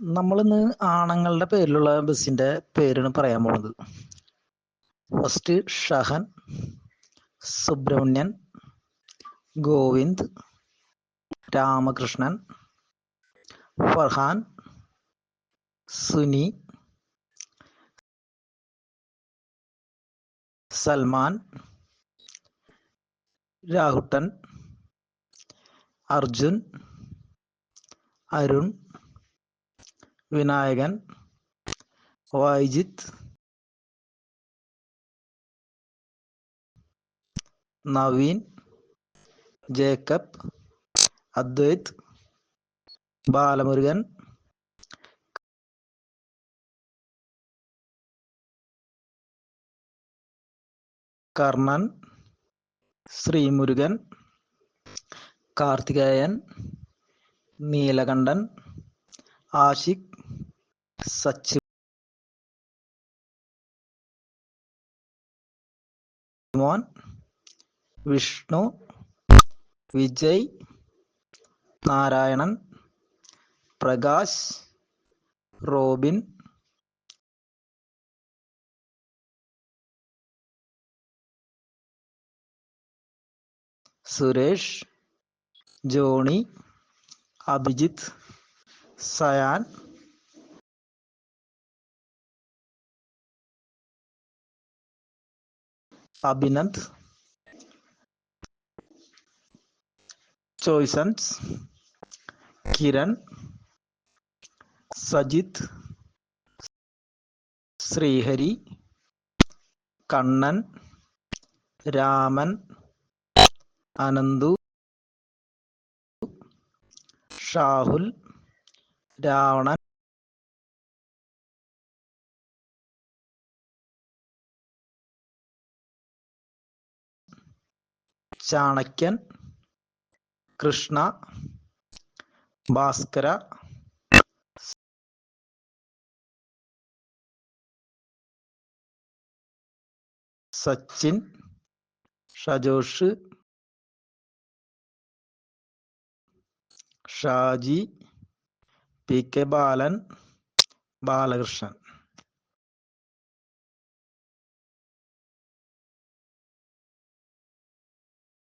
നമ്മളിന്ന് ആണുങ്ങളുടെ പേരിലുള്ള ബസ്സിന്റെ പേരാണ് പറയാൻ പോകുന്നത്. First Shahan, Subrahmanyan, Govind, Ramakrishnan, Farhan, Suni, Salman, Rahuttan, Arjun, Arun, Vinayakan, Vaijith, Naveen, Jacob, Advaith, Balamurugan, Karnan, Sreemurugan, Karthikeyan, Neelakandan, Ashiq, Sachimon, Vishnu, Vijay, Narayanan, Prakash, Robin, Suresh, Johnny, Abhijith, Sayan, Abhinand, ചോയ്സൻസ്, കിരൺ, സജിത്ത്, ശ്രീഹരി, കണ്ണൻ, രാമൻ, അനന്തു, ഷാഹുൽ, രാവണൻ, ചാണക്യൻ, കൃഷ്ണ, ഭാസ്കര, സച്ചിൻ, ഷജോഷ്, ഷാജി, പി കെ ബാലൻ, ബാലകൃഷ്ണൻ.